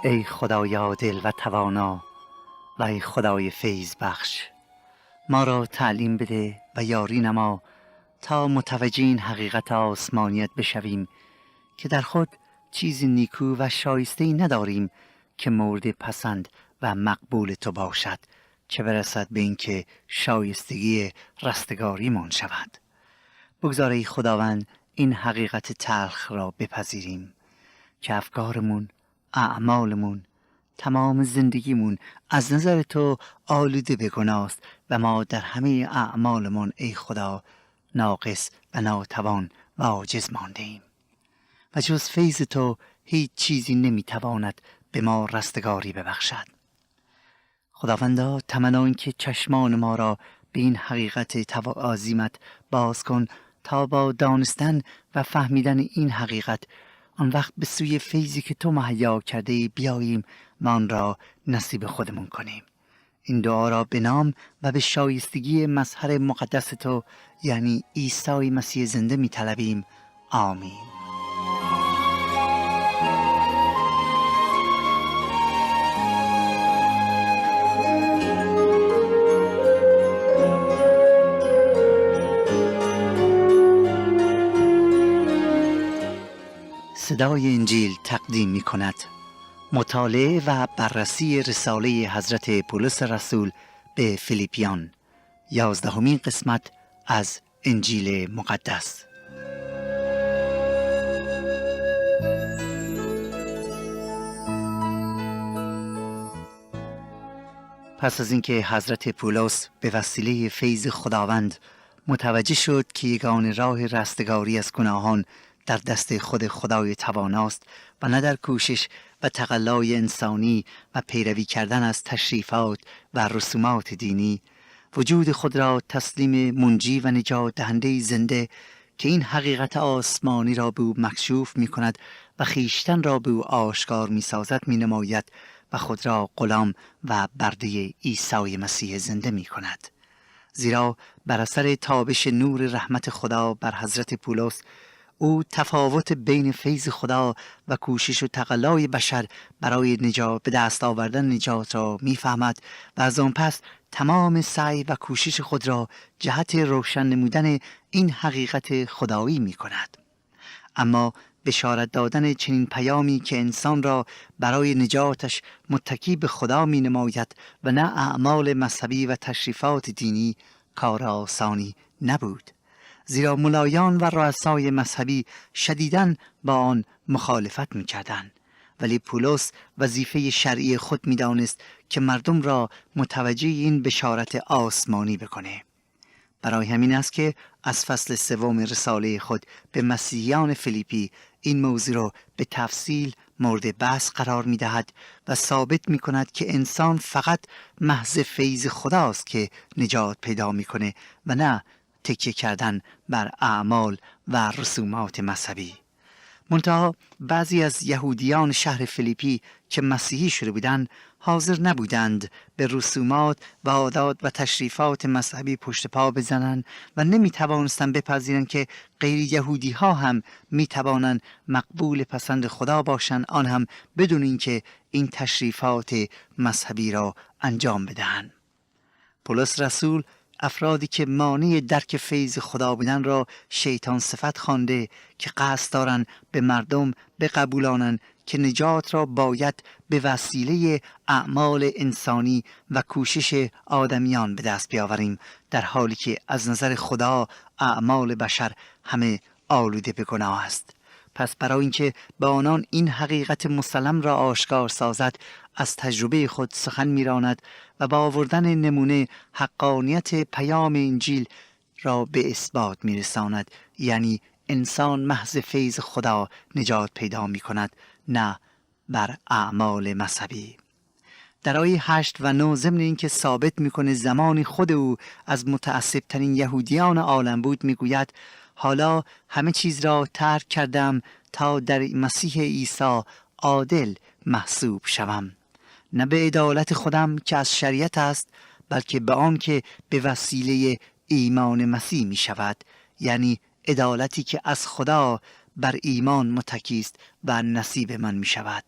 ای خدای عادل و توانا و ای خدای فیض بخش، ما را تعلیم بده و یاری نما تا متوجه این حقیقت آسمانیت بشویم که در خود چیزی نیکو و شایسته‌ای نداریم که مورد پسند و مقبول تو باشد، چه برسد به این که شایستگی رستگاریمان شود. بگذار ای خداوند این حقیقت تلخ را بپذیریم که افکارمون، اعمالمون، تمام زندگیمون از نظر تو آلوده به گناهست و ما در همه اعمالمون ای خدا ناقص و ناتوان و عاجز مانده ایم و جز فیض تو هیچ چیزی نمیتواند به ما رستگاری ببخشد. خداوندا، تمنا این که چشمان ما را به این حقیقت عظیمت باز کن تا با دانستن و فهمیدن این حقیقت آن وقت به سوی فیضی که تو مهیا کرده بیاییم و آن را نصیب خودمون کنیم. این دعا را به نام و به شایستگی مظهر مقدس تو یعنی عیسی مسیح زنده می طلبیم. آمین. صدای انجیل تقدیم می کند مطالعه و بررسی رساله حضرت پولس رسول به فیلیپیان، 11مین قسمت از انجیل مقدس. پس از اینکه حضرت پولس به وسیله فیض خداوند متوجه شد که یگانه راه رستگاری از گناهان در دست خود خدای تواناست و نه در کوشش و تقلای انسانی و پیروی کردن از تشریفات و رسومات دینی، وجود خود را تسلیم منجی و نجات دهنده زنده که این حقیقت آسمانی را به او مکشوف می کند و خیشتن را به او آشکار می سازد می نماید و خود را غلام و برده عیسی مسیح زنده می کند. زیرا بر اثر تابش نور رحمت خدا بر حضرت پولس، او تفاوت بین فیض خدا و کوشش و تقلای بشر برای نجات به دست آوردن نجات را می‌فهمد و از آن پس تمام سعی و کوشش خود را جهت روشن نمودن این حقیقت خدایی می‌کند. اما بشارت دادن چنین پیامی که انسان را برای نجاتش متکی به خدا می‌نماید و نه اعمال مذهبی و تشریفات دینی، کار آسانی نبود، زیرا ملایان و رؤسای مذهبی شدیداً با آن مخالفت می‌کردند، ولی پولس وظیفه شرعی خود می‌دانست که مردم را متوجه این بشارت آسمانی بکنه. برای همین است که از فصل 3 رساله خود به مسیحیان فیلیپی این موضوع را به تفصیل مورد بحث قرار می‌دهد و ثابت می‌کند که انسان فقط محض فیض خداست که نجات پیدا می‌کنه و نه تکیه کردن بر اعمال و رسومات مذهبی. منتها بعضی از یهودیان شهر فیلیپی که مسیحی شده بودند حاضر نبودند به رسومات و عادات و تشریفات مذهبی پشت پا بزنند و نمیتوانستند بپذیرند که غیر یهودی ها هم میتوانند مقبول پسند خدا باشند، آن هم بدون اینکه این تشریفات مذهبی را انجام بدهند. پولس رسول افرادی که مانع درک فیض خدا بودن را شیطان صفت خوانده که قصد دارند به مردم بقبولانند که نجات را باید به وسیله اعمال انسانی و کوشش آدمیان به دست بیاوریم، در حالی که از نظر خدا اعمال بشر همه آلوده به گناه است. پس برای اینکه به آنان این حقیقت مسلم را آشکار سازد، از تجربه خود سخن می‌راند و با آوردن نمونه حقانیت پیام انجیل را به اثبات می‌رساند، یعنی انسان محض فیض خدا نجات پیدا می‌کند، نه بر اعمال مذهبی. در آیه 8 و 9 ضمن این که ثابت می‌کنه زمانی خود او از متعصب‌ترین یهودیان عالم بود، می‌گوید حالا همه چیز را ترک کردم تا در مسیح عیسی عادل محسوب شوم، نه به عدالت خودم که از شریعت است، بلکه به آن که به وسیله ایمان مسیح می شود، یعنی عدالتی که از خدا بر ایمان متکی است و نصیب من می شود،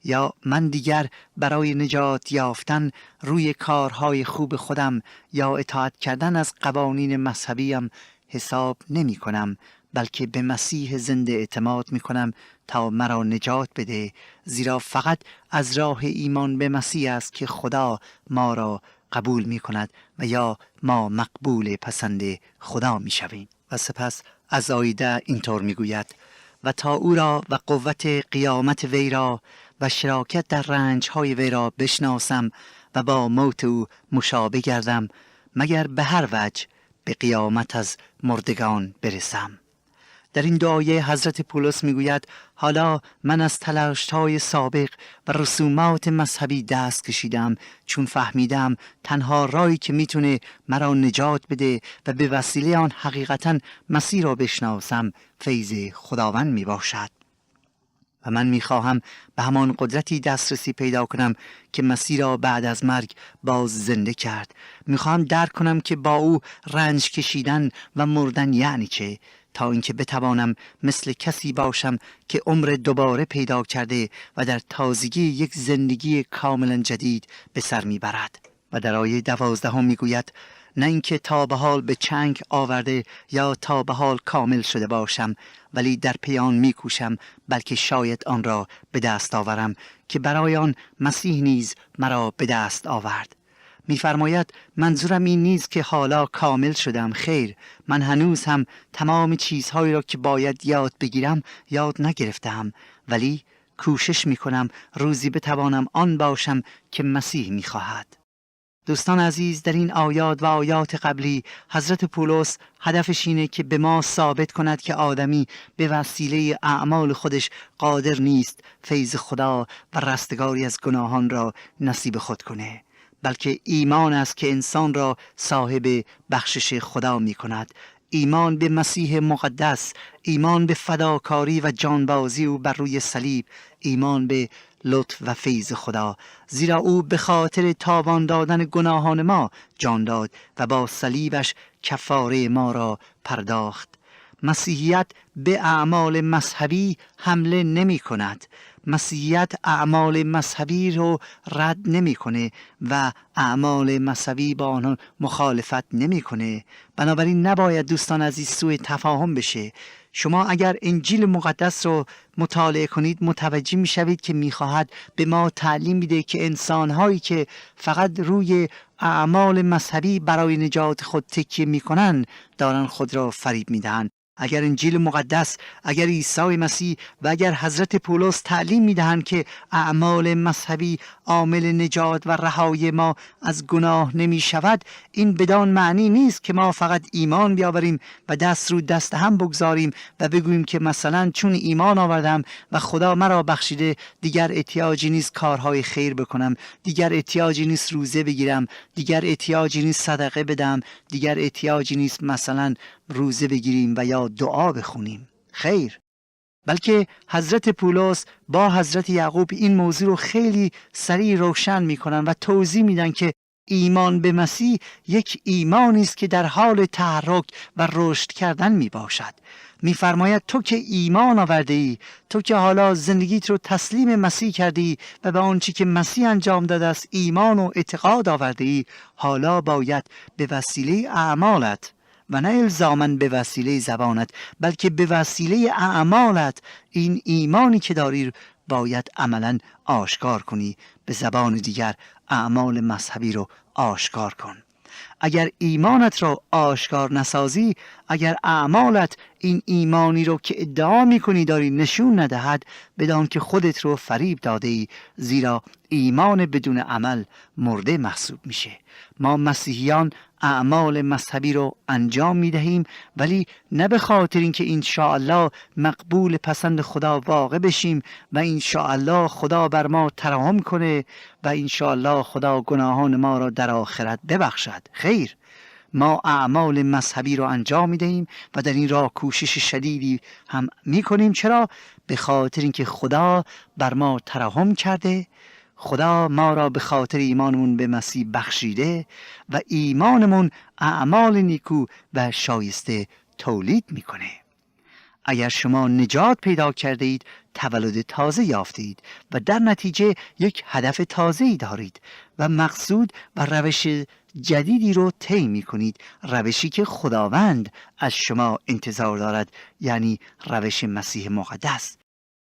یا من دیگر برای نجات یافتن روی کارهای خوب خودم یا اطاعت کردن از قوانین مذهبیم حساب نمی کنم، بلکه به مسیح زنده اعتماد می کنم تا مرا نجات بده، زیرا فقط از راه ایمان به مسیح است که خدا ما را قبول می کند و یا ما مقبول پسند خدا می شویم. و سپس از آیده اینطور می گوید: و تا او را و قوت قیامت وی را و شراکت در رنج‌های وی را بشناسم و با موت او مشابه گردم، مگر به هر وجه به قیامت از مردگان برسم. در این دعای حضرت پولس میگوید: حالا من از تلاش‌های سابق و رسومات مذهبی دست کشیدم، چون فهمیدم تنها راهی که میتونه مرا نجات بده و به وسیله آن حقیقتاً مسیح را بشناسم فیض خداوند میباشد. و من میخواهم به همان قدرتی دسترسی پیدا کنم که مسیح را بعد از مرگ باز زنده کرد. میخواهم درک کنم که با او رنج کشیدن و مردن یعنی چه، تا اینکه بتوانم مثل کسی باشم که عمر دوباره پیدا کرده و در تازگی یک زندگی کاملا جدید به سر میبرد. و در آیه 12 میگوید: نه اینکه تا به حال به چنگ آورده یا تا به حال کامل شده باشم، ولی در پیان میکوشم، بلکه شاید آن را به دست آورم که برای آن مسیح نیز مرا به دست آورد. می‌فرماید منظورم این نیست که حالا کامل شدم، خیر، من هنوز هم تمام چیزهایی را که باید یاد بگیرم یاد نگرفتم، ولی کوشش می‌کنم روزی بتوانم آن باشم که مسیح می‌خواهد. دوستان عزیز، در این آیات و آیات قبلی حضرت پولس هدفش اینه که به ما ثابت کند که آدمی به وسیله اعمال خودش قادر نیست فیض خدا و رستگاری از گناهان را نصیب خود کنه، بلکه ایمان است که انسان را صاحب بخشش خدا می کند. ایمان به مسیح مقدس، ایمان به فداکاری و جانبازی او بر روی صلیب، ایمان به لطف و فیض خدا، زیرا او به خاطر تاوان دادن گناهان ما جان داد و با صلیبش کفاره ما را پرداخت. مسیحیت به اعمال مذهبی حمله نمی کند. مسیحیت اعمال مذهبی رو رد نمی کنه و اعمال مذهبی با آنها مخالفت نمی کنه. بنابراین نباید دوستان عزیز سوء تفاهم بشه. شما اگر انجیل مقدس رو مطالعه کنید متوجه می شوید که می خواهد به ما تعلیم میده که انسان‌هایی که فقط روی اعمال مذهبی برای نجات خود تکیه می کنن دارن خود را فریب می دهن. اگر انجیل مقدس، اگر عیسی مسیح و اگر حضرت پولس تعلیم میدهند که اعمال مذهبی عامل نجات و رهایی ما از گناه نمی شود، این بدان معنی نیست که ما فقط ایمان بیاوریم و دست رو دست هم بگذاریم و بگوییم که مثلا چون ایمان آوردم و خدا مرا بخشیده دیگر احتیاجی نیست کارهای خیر بکنم، دیگر احتیاجی نیست روزه بگیرم، دیگر احتیاجی نیست صدقه بدم، دیگر احتیاجی نیست مثلا روزه بگیریم و یا دعا بخونیم. خیر، بلکه حضرت پولس با حضرت یعقوب این موضوع رو خیلی سریع روشن میکنن و توضیح میدن که ایمان به مسیح یک ایمانی است که در حال تحرک و رشد کردن میباشد. میفرماید تو که ایمان آورده ای، تو که حالا زندگیت رو تسلیم مسیح کردی و به آنچه که مسیح انجام داده است ایمان و اعتقاد آورده ای، حالا باید به وسیله اعمالت و نه الزاماً به وسیله زبانت، بلکه به وسیله اعمالت این ایمانی که داری باید عملاً آشکار کنی. به زبان دیگر اعمال مذهبی رو آشکار کن. اگر ایمانت رو آشکار نسازی، اگر اعمالت این ایمانی رو که ادعا میکنی داری نشون ندهد، بدان که خودت رو فریب داده ای، زیرا ایمان بدون عمل مرده محسوب میشه. ما مسیحیان اعمال مذهبی رو انجام میدهیم، ولی نه به خاطر اینکه انشاءالله مقبول پسند خدا واقع بشیم و انشاءالله خدا بر ما ترحم کنه و انشاءالله خدا گناهان ما را در آخرت ببخشد. خیر، ما اعمال مذهبی رو انجام میدهیم و در این راه کوشش شدیدی هم میکنیم. چرا؟ به خاطر اینکه خدا بر ما ترحم کرده، خدا ما را به خاطر ایمانمون به مسیح بخشیده و ایمانمون اعمال نیکو و شایسته تولید میکنه. اگر شما نجات پیدا کرده اید، تولد تازه یافته اید و در نتیجه یک هدف تازه‌ای دارید و مقصود و روش جدیدی رو طی می‌کنید، روشی که خداوند از شما انتظار دارد، یعنی روش مسیح مقدس.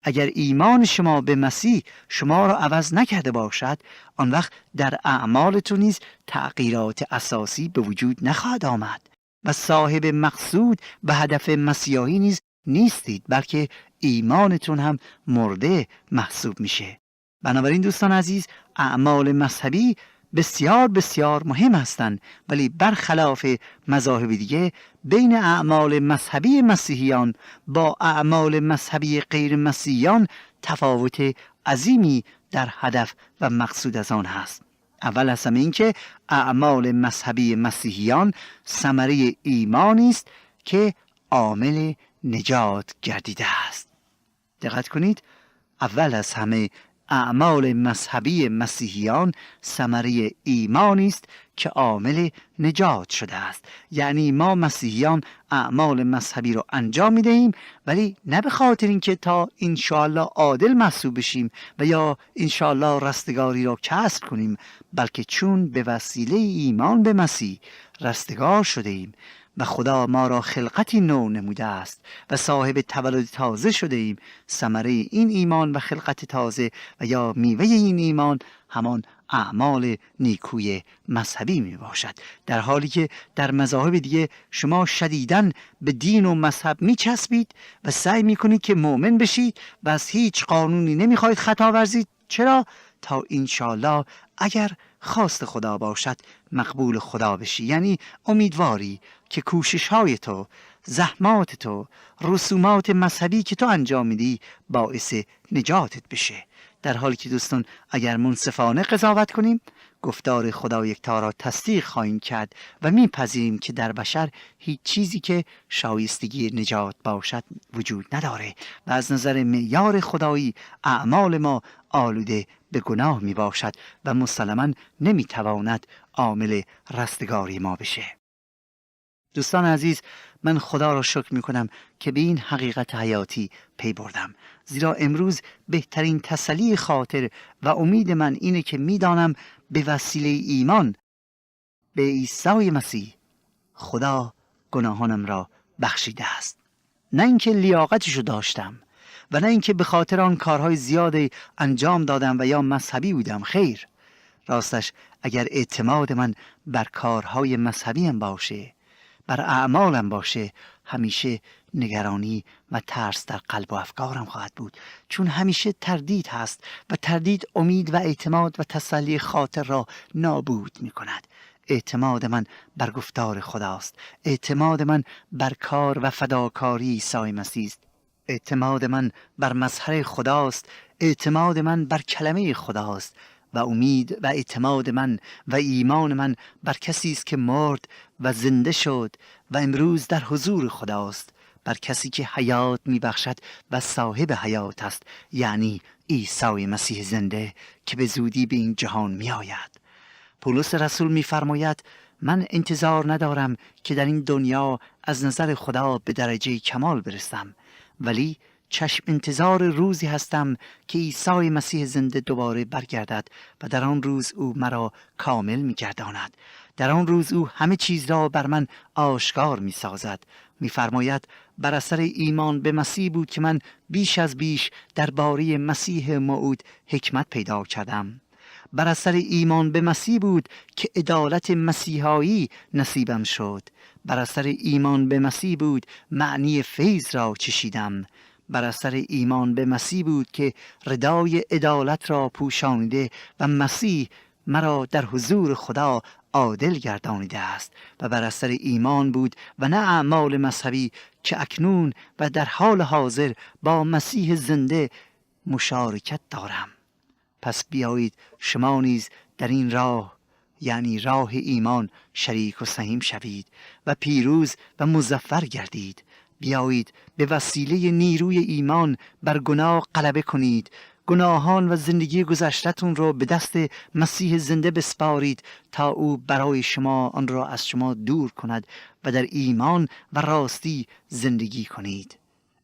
اگر ایمان شما به مسیح شما را عوض نکرده باشد، آن وقت در اعمالتون نیز تغییرات اساسی به وجود نخواهد آمد و صاحب مقصود و هدف مسیحی نیز نیستید، بلکه ایمانتون هم مرده محسوب میشه. بنابراین دوستان عزیز، اعمال مذهبی بسیار بسیار مهم هستند، ولی برخلاف مذاهب دیگه بین اعمال مذهبی مسیحیان با اعمال مذهبی غیر مسیحیان تفاوت عظیمی در هدف و مقصود از آن هست. اول از همه این که اعمال مذهبی مسیحیان ثمره ایمانی است که عامل نجات گردیده است. دقت کنید، اول از همه اعمال مذهبی مسیحیان ثمره ایمانی است که عامل نجات شده است. یعنی ما مسیحیان اعمال مذهبی رو انجام می‌دهیم، ولی نه به خاطر اینکه تا انشاءالله عادل محسوب بشیم و یا انشاءالله رستگاری را کسب کنیم، بلکه چون به وسیله ایمان به مسیح رستگار شده ایم و خدا ما را خلقتی نو نموده است و صاحب تولد تازه شده ایم. ثمره این ایمان و خلقت تازه و یا میوه این ایمان همان اعمال نیکوی مذهبی می باشد، در حالی که در مذاهب دیگه شما شدیداً به دین و مذهب می چسبید و سعی می کنید که مؤمن بشید و از هیچ قانونی نمی خواهید خطا ورزید. چرا؟ تا انشاءالله اگر خواست خدا باشد مقبول خدا بشی. یعنی امیدواری که کوشش های تو، زحمات تو، رسومات مذهبی که تو انجام میدی باعث نجاتت بشه. در حالی که دوستان اگر منصفانه قضاوت کنیم، گفتار خدا یکتا را تصدیق خواهیم کرد و میپذیریم که در بشر هیچ چیزی که شایستگی نجات باشد وجود نداره و از نظر معیار خدایی اعمال ما آلوده به گناه می باشد و مسلماً نمی تواند عامل رستگاری ما بشه. دوستان عزیز، من خدا را شکر می کنم که به این حقیقت حیاتی پی بردم، زیرا امروز بهترین تسلی خاطر و امید من اینه که می دانم به وسیله ایمان به عیسی مسیح خدا گناهانم را بخشیده است. نه اینکه لیاقتشو داشتم و نه اینکه به خاطر آن کارهای زیادی انجام دادم و یا مذهبی بودم. خیر، راستش اگر اعتماد من بر کارهای مذهبیم باشه، بر اعمالم باشه، همیشه نگرانی و ترس در قلب و افکارم خواهد بود، چون همیشه تردید هست و تردید امید و اعتماد و تسلی خاطر را نابود می کند. اعتماد من بر گفتار خداست، اعتماد من بر کار و فداکاری عیسی مسیح است، اعتماد من بر مظهر خداست، اعتماد من بر کلمه خداست و امید و اعتماد من و ایمان من بر کسی است که مرد و زنده شد و امروز در حضور خداست، بر کسی که حیات میبخشد و صاحب حیات است، یعنی عیسی مسیح زنده که به زودی به این جهان می آید. پولس رسول می‌فرماید من انتظار ندارم که در این دنیا از نظر خدا به درجه کمال برسم، ولی چشم انتظار روزی هستم که عیسی مسیح زنده دوباره برگردد و در آن روز او مرا کامل می‌گرداند. در آن روز او همه چیز را بر من آشکار می‌سازد. می‌فرماید بر اثر ایمان به مسیح بود که من بیش از بیش درباره مسیح موعود حکمت پیدا کردم. بر اثر ایمان به مسیح بود که عدالت مسیحایی نصیبم شد. بر اثر ایمان به مسیح بود معنی فیض را چشیدم. بر اثر ایمان به مسیح بود که ردای عدالت را پوشانیده و مسیح مرا در حضور خدا عادل گردانیده است. و بر اثر ایمان بود و نه اعمال مذهبی که اکنون و در حال حاضر با مسیح زنده مشارکت دارم. پس بیایید شما نیز در این راه، یعنی راه ایمان، شریک و سهیم شوید و پیروز و مظفر گردید. بیایید به وسیله نیروی ایمان بر گناه غلبه کنید، گناهان و زندگی گذشته‌تون رو به دست مسیح زنده بسپارید تا او برای شما آن را از شما دور کند و در ایمان و راستی زندگی کنید.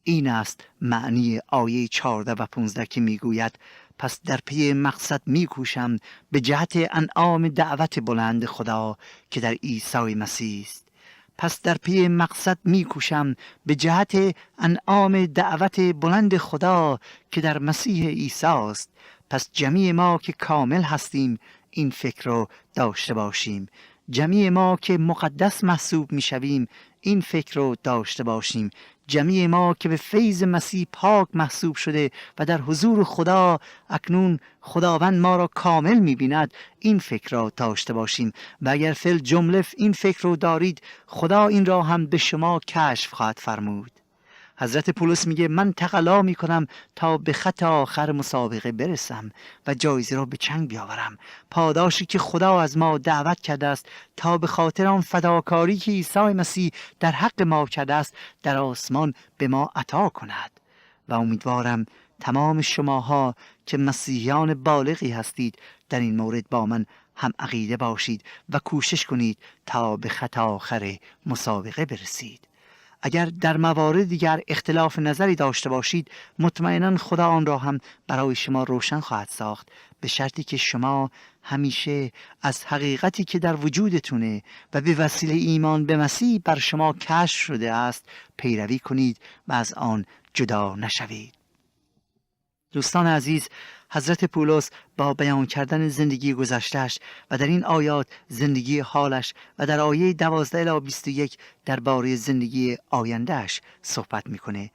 این است معنی آیه 14 و 15 که میگوید پس در پی مقصد میکوشم به جهت انعام دعوت بلند خدا که در عیسی مسیح است. پس در پی مقصد میکوشم به جهت انعام دعوت بلند خدا که در مسیح عیسی است. پس جمیع ما که کامل هستیم این فکر رو داشته باشیم. جمیع ما که مقدس محسوب میشویم این فکر رو داشته باشیم. جمیع ما که به فیض مسیح پاک محسوب شده و در حضور خدا اکنون خداوند ما را کامل می‌بیند این فکر را داشته باشیم. و اگر فی الجمله این فکر رو دارید خدا این را هم به شما کشف خواهد فرمود. حضرت پولس میگه من تقلا میکنم تا به خط آخر مسابقه برسم و جایزه را به چنگ بیاورم. پاداشی که خدا از ما دعوت کرده است تا به خاطر آن فداکاری که عیسی مسیح در حق ما کرده است در آسمان به ما عطا کند. و امیدوارم تمام شماها که مسیحیان بالغی هستید در این مورد با من هم عقیده باشید و کوشش کنید تا به خط آخر مسابقه برسید. اگر در موارد دیگر اختلاف نظری داشته باشید مطمئنا خدا آن را هم برای شما روشن خواهد ساخت، به شرطی که شما همیشه از حقیقتی که در وجودتونه و به وسیله ایمان به مسیح بر شما کشف شده است پیروی کنید و از آن جدا نشوید. دوستان عزیز، حضرت پولس با بیان کردن زندگی گذشته‌اش و در این آیات زندگی حالش و در آیه 12 الی 21 درباره زندگی آیندهش صحبت میکنه.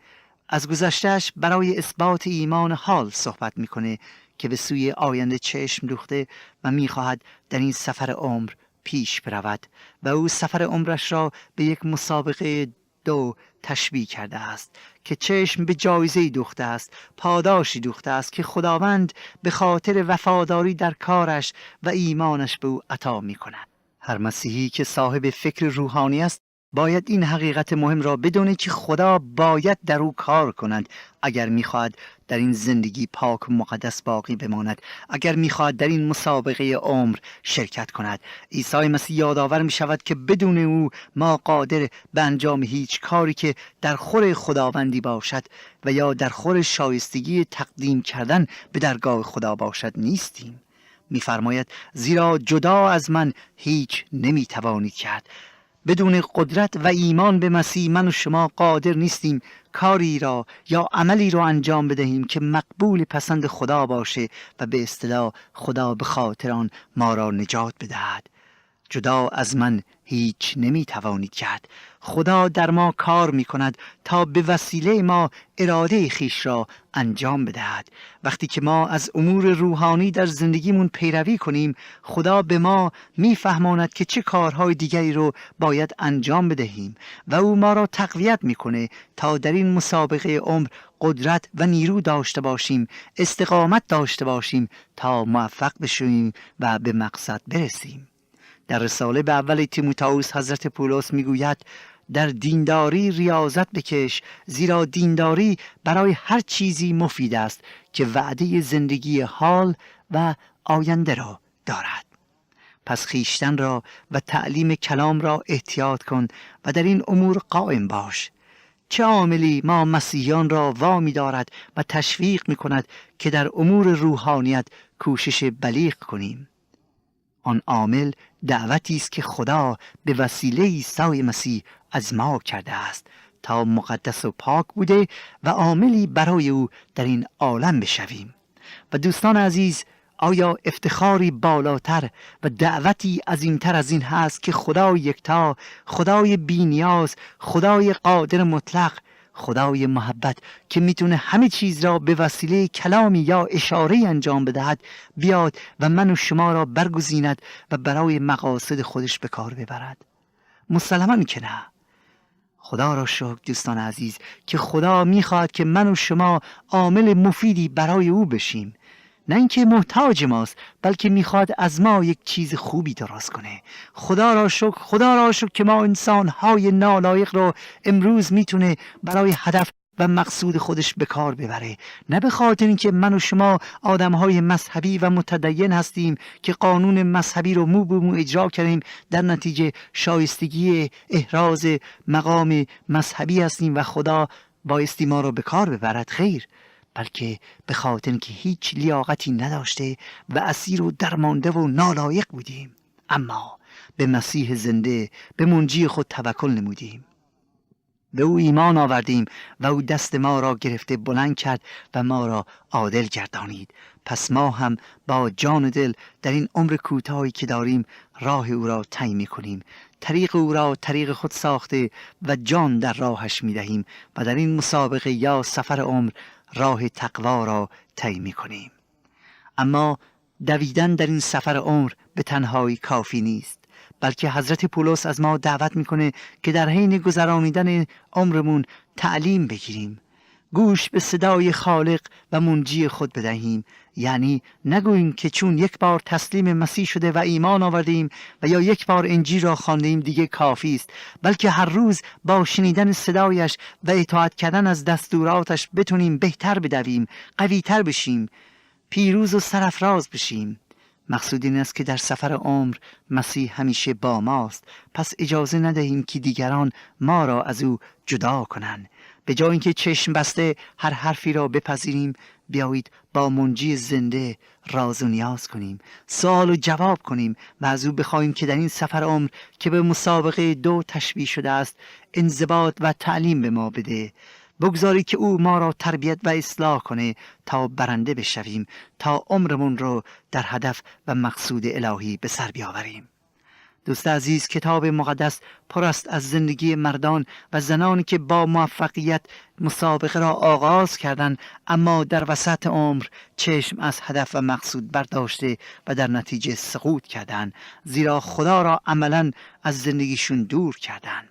از گذشته‌اش برای اثبات ایمان حال صحبت میکنه که به سوی آینده چشم دوخته و میخواهد در این سفر عمر پیش برود و او سفر عمرش را به یک مسابقه دو تشبیه کرده است که چشم به جایزه‌ای دوخته است، پاداشی دوخته است که خداوند به خاطر وفاداری در کارش و ایمانش به او عطا می کند. هر مسیحی که صاحب فکر روحانی است باید این حقیقت مهم را بدونه که خدا باید در او کار کند اگر می‌خواهد در این زندگی پاک و مقدس باقی بماند، اگر می‌خواهد در این مسابقه عمر شرکت کند. عیسی مسیح یادآور می‌شود که بدون او ما قادر به انجام هیچ کاری که در خور خداوندی باشد و یا در خور شایستگی تقدیم کردن به درگاه خدا باشد نیستیم. می‌فرماید زیرا جدا از من هیچ نمی‌توانید کرد. بدون قدرت و ایمان به مسیح من و شما قادر نیستیم کاری را یا عملی را انجام بدهیم که مقبول پسند خدا باشه و به اصطلاح خدا به خاطر آن ما را نجات بدهد. جدا از من هیچ نمی توانید کرد. خدا در ما کار می کند تا به وسیله ما اراده خیش را انجام بدهد. وقتی که ما از امور روحانی در زندگیمون پیروی کنیم خدا به ما می فهماند که چه کارهای دیگری رو باید انجام بدهیم و او ما را تقویت می کنه تا در این مسابقه عمر قدرت و نیرو داشته باشیم، استقامت داشته باشیم تا موفق بشویم و به مقصد برسیم. در رساله به اول تیموتائوس حضرت پولس میگوید در دینداری ریاضت بکش، زیرا دینداری برای هر چیزی مفید است که وعده زندگی حال و آینده را دارد. پس خیشتن را و تعلیم کلام را احتیاط کن و در این امور قائم باش. چه عاملی ما مسیحیان را وامی دارد و تشویق می کند که در امور روحانیت کوشش بلیغ کنیم. آن عامل دعوتی است که خدا به وسیله عیسی مسیح از ما کرده است تا مقدس و پاک بوده و عاملی برای او در این عالم بشویم. و دوستان عزیز، آیا افتخاری بالاتر و دعوتی عظیمتر از این هست که خدای یکتا، خدای بی‌نیاز، خدای قادر مطلق، خدای محبت که میتونه همه چیز را به وسیله کلامی یا اشاره‌ای انجام بدهد بیاد و من و شما را برگزیند و برای مقاصد خودش به کار ببرد؟ مسلماً که نه. خدا را شکر دوستان عزیز که خدا میخواهد که من و شما عامل مفیدی برای او بشیم. نه اینکه محتاج ماست، بلکه میخواد از ما یک چیز خوبی درست کنه. خدا را شکر که ما انسان‌های نالایق رو امروز میتونه برای هدف و مقصود خودش به کار ببره. نه به خاطر اینکه من و شما آدم‌های مذهبی و متدین هستیم که قانون مذهبی رو مو به مو اجرا کردیم، در نتیجه شایستگی احراز مقام مذهبی هستیم و خدا بایستی ما را به کار ببرد، خیر، بلکه به خاطر که هیچ لیاقتی نداشته و اسیر و درمانده و نالایق بودیم، اما به مسیح زنده، به منجی خود توکل نمودیم. به او ایمان آوردیم و او دست ما را گرفته بلند کرد و ما را عادل گردانید. پس ما هم با جان و دل در این عمر کوتاهی که داریم راه او را طی می‌کنیم، طریق او را طریق خود ساخته و جان در راهش می‌دهیم و در این مسابقه یا سفر عمر راه تقوا را طی می‌کنیم. اما دویدن در این سفر عمر به تنهایی کافی نیست، بلکه حضرت پولس از ما دعوت میکنه که در حین گذرانیدن عمرمون تعلیم بگیریم، گوش به صدای خالق و منجی خود بدهیم. یعنی نگوییم که چون یک بار تسلیم مسیح شده و ایمان آوردیم و یا یک بار انجیل را خواندیم دیگه کافی است، بلکه هر روز با شنیدن صدایش و اطاعت کردن از دستوراتش بتونیم بهتر بدویم، قویتر بشیم، پیروز و سرافراز بشیم. مقصود این است که در سفر عمر مسیح همیشه با ماست، پس اجازه ندهیم که دیگران ما را از او جدا کنند. به جای اینکه چشم بسته هر حرفی را بپذیریم، بیایید با منجی زنده راز و نیاز کنیم، سوال و جواب کنیم و از او بخواهیم که در این سفر عمر که به مسابقه 2 تشبیه شده است انضباط و تعلیم به ما بده. بگذاری که او ما را تربیت و اصلاح کنه تا برنده بشویم، تا عمرمون رو در هدف و مقصود الهی به سر بیاوریم. دوست عزیز، کتاب مقدس پر است از زندگی مردان و زنانی که با موفقیت مسابقه را آغاز کردند، اما در وسط عمر چشم از هدف و مقصود برداشته و در نتیجه سقوط کردند، زیرا خدا را عملاً از زندگیشون دور کردند.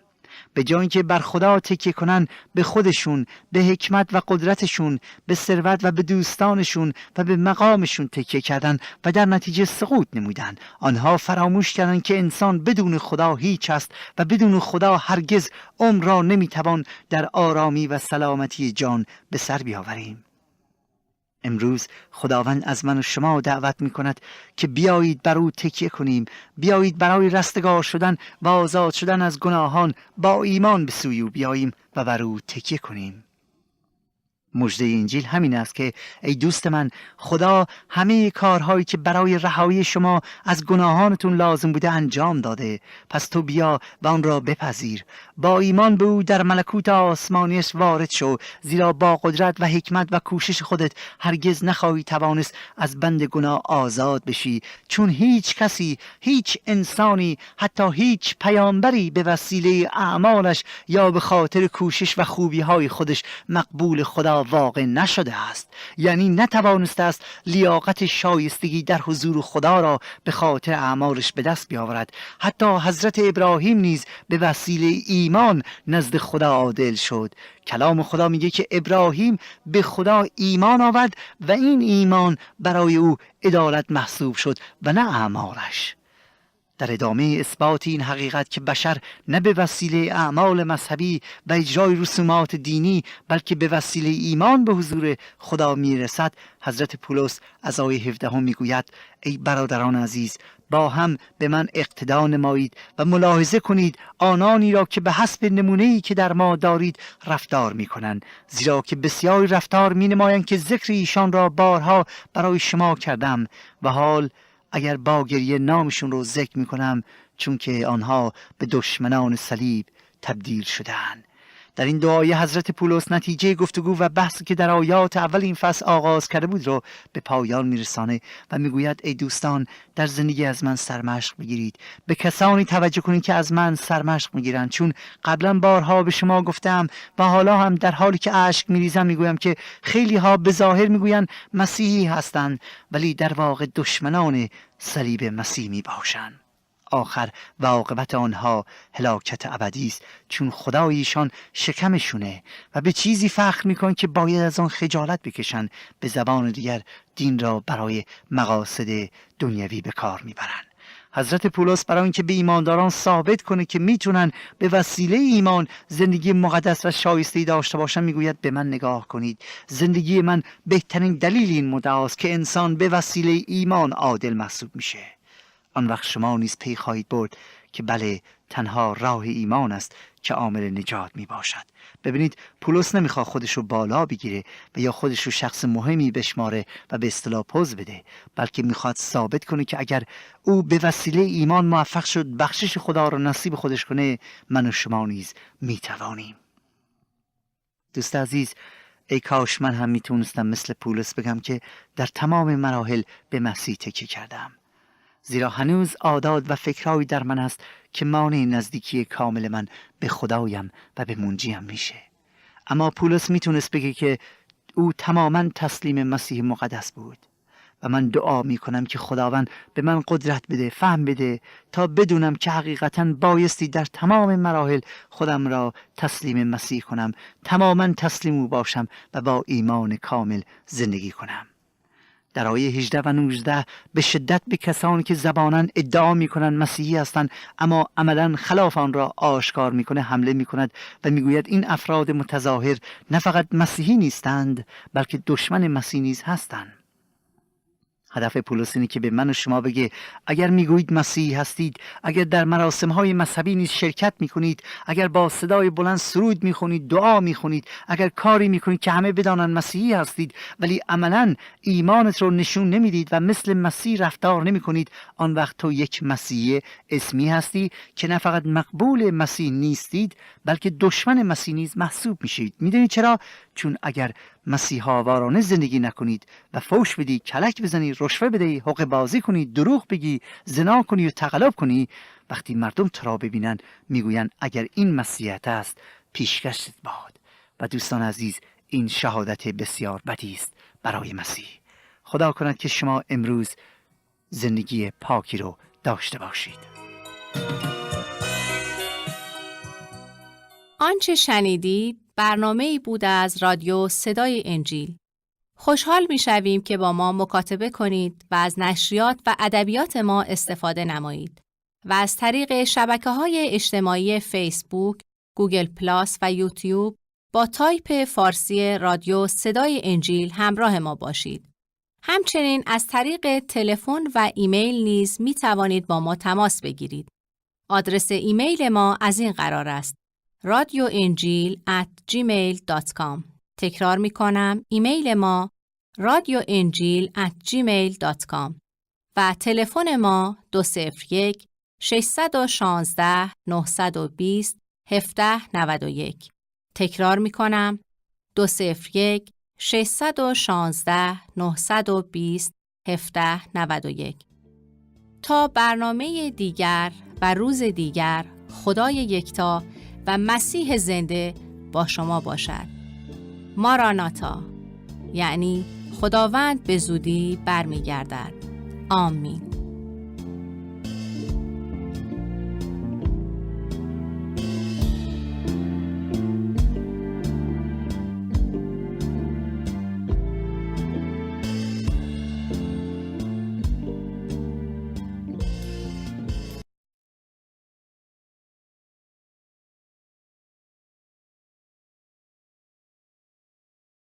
به جای اینکه بر خدا تکیه کنن، به خودشون، به حکمت و قدرتشون، به ثروت و به دوستانشون و به مقامشون تکیه کردن و در نتیجه سقوط نمودن. آنها فراموش کردند که انسان بدون خدا هیچ است و بدون خدا هرگز عمر را نمیتوان در آرامی و سلامتی جان به سر بیاوریم. امروز خداوند از من و شما دعوت می کند که بیایید بر او تکیه کنیم، بیایید برای رستگار شدن و آزاد شدن از گناهان با ایمان به سوی او بیاییم و بر او تکیه کنیم. مژده انجیل همین است که ای دوست من، خدا همه کارهایی که برای رهایی شما از گناهانتون لازم بوده انجام داده. پس تو بیا و آن را بپذیر، با ایمان به او در ملکوت آسمانیش وارد شو، زیرا با قدرت و حکمت و کوشش خودت هرگز نخواهی توانست از بند گناه آزاد بشی، چون هیچ کسی، هیچ انسانی، حتی هیچ پیامبری به وسیله اعمالش یا به خاطر کوشش و خوبی‌های خودش مقبول خدا واقع نشده است. یعنی نتوانسته است لیاقت شایستگی در حضور خدا را به خاطر اعمالش به دست بیاورد. حتی حضرت ابراهیم نیز به وسیله ایمان نزد خدا عادل شد. کلام خدا میگه که ابراهیم به خدا ایمان آورد و این ایمان برای او عدالت محسوب شد و نه اعمالش. در ادامه اثبات این حقیقت که بشر نه به وسیله اعمال مذهبی و اجرای رسومات دینی بلکه به وسیله ایمان به حضور خدا میرسد، حضرت پولس از آیه 17 میگوید ای برادران عزیز، با هم به من اقتدا نمایید و ملاحظه کنید آنانی را که به حسب نمونه‌ای که در ما دارید رفتار می‌کنند، زیرا که بسیاری رفتار می‌نمایند که ذکر ایشان را بارها برای شما کردم و حال اگر با گریه نامشون رو ذکر میکنم، چون که آنها به دشمنان صلیب تبدیل شدند. در این دعای حضرت پولس نتیجه گفتگو و بحثی که در آیات اول این فصل آغاز کرده بود رو به پایان میرسانه و میگوید ای دوستان، در زندگی از من سرمشق بگیرید، به کسانی توجه کنید که از من سرمشق میگیرند، چون قبلا بارها به شما گفتم و حالا هم در حالی که اشک میریزم میگویم که خیلی ها به ظاهر میگویند مسیحی هستند ولی در واقع دشمنان صلیب مسیح میباشند. آخر و عاقبت آنها هلاکت ابدی است، چون خدا ایشان شکمشونه و به چیزی فخر میکن که باید از آن خجالت بکشن. به زبان دیگر دین را برای مقاصد دنیوی به کار میبرن. حضرت پولس برای اینکه به ایمانداران ثابت کنه که میتونن به وسیله ایمان زندگی مقدس و شایسته‌ای داشته باشن میگوید به من نگاه کنید، زندگی من بهترین دلیل این مدعاست که انسان به وسیله ایمان عادل محسوب میشه. آن وقت شما نیز پی خواهید برد که بله تنها راه ایمان است که عامل نجات می باشد. ببینید پولس نمیخواد خودش رو بالا بگیره و یا خودش رو شخص مهمی بشماره و به اصطلاح پوز بده، بلکه میخواد ثابت کنه که اگر او به وسیله ایمان موفق شد بخشش خدا رو نصیب خودش کنه، من و شما نیز میتوانیم. دوست عزیز، ای کاش من هم میتونستم مثل پولس بگم که در تمام مراحل به مسیح تکیه کردم، زیرا هنوز عادات و فکرهایی در من است که مانع نزدیکی کامل من به خدایم و به منجیم میشه. اما پولس میتونست بگه که او تماما تسلیم مسیح مقدس بود و من دعا میکنم که خداوند به من قدرت بده، فهم بده تا بدونم که حقیقتا بایستی در تمام مراحل خودم را تسلیم مسیح کنم، تماما تسلیم او باشم و با ایمان کامل زندگی کنم. در آیه 18 و 19 به شدت به کسانی که زباناً ادعا میکنند مسیحی هستند اما عملاً خلاف آن را آشکار میکنه حمله میکند و میگوید این افراد متظاهر نه فقط مسیحی نیستند بلکه دشمن مسیح نیز هستند. هدف پولس اینه که به من و شما بگه اگر میگویید مسیحی هستید، اگر در مراسم‌های مذهبی نیز شرکت میکنید، اگر با صدای بلند سرود میخونید، دعا میخونید، اگر کاری میکنید که همه بدانن مسیحی هستید ولی عملاً ایمانت رو نشون نمیدید و مثل مسیح رفتار نمیکنید، آن وقت تو یک مسیحی اسمی هستی که نه فقط مقبول مسیح نیستید بلکه دشمن مسیح نیز محسوب میشید. میدونید چرا؟ چون اگر مسیحا وارانه زندگی نکنید و فوش بدی، کلک بزنی، رشوه بدی، حقوق بازی کنی، دروغ بگی، زنا کنی و تقلب کنی، وقتی مردم تو را ببینن میگوین اگر این مسیحیت است پیشکشت باد. و دوستان عزیز، این شهادت بسیار بدی است برای مسیح. خدا کند که شما امروز زندگی پاکی رو داشته باشید. آنچه شنیدید برنامه‌ای بود از رادیو صدای انجیل. خوشحال می‌شویم که با ما مکاتبه کنید و از نشریات و ادبیات ما استفاده نمایید و از طریق شبکه‌های اجتماعی فیسبوک، گوگل پلاس و یوتیوب با تایپ فارسی رادیو صدای انجیل همراه ما باشید. همچنین از طریق تلفن و ایمیل نیز می‌توانید با ما تماس بگیرید. آدرس ایمیل ما از این قرار است: radioenjil@gmail.com. تکرار می کنم، ایمیل ما radioenjil@gmail.com و تلفن ما 201 616 920 1791. تکرار می کنم، 201 616 920 1791. تا برنامه دیگر و روز دیگر، خدای یکتا و مسیح زنده با شما باشد. ماراناتا، یعنی خداوند به زودی برمیگردد. آمین.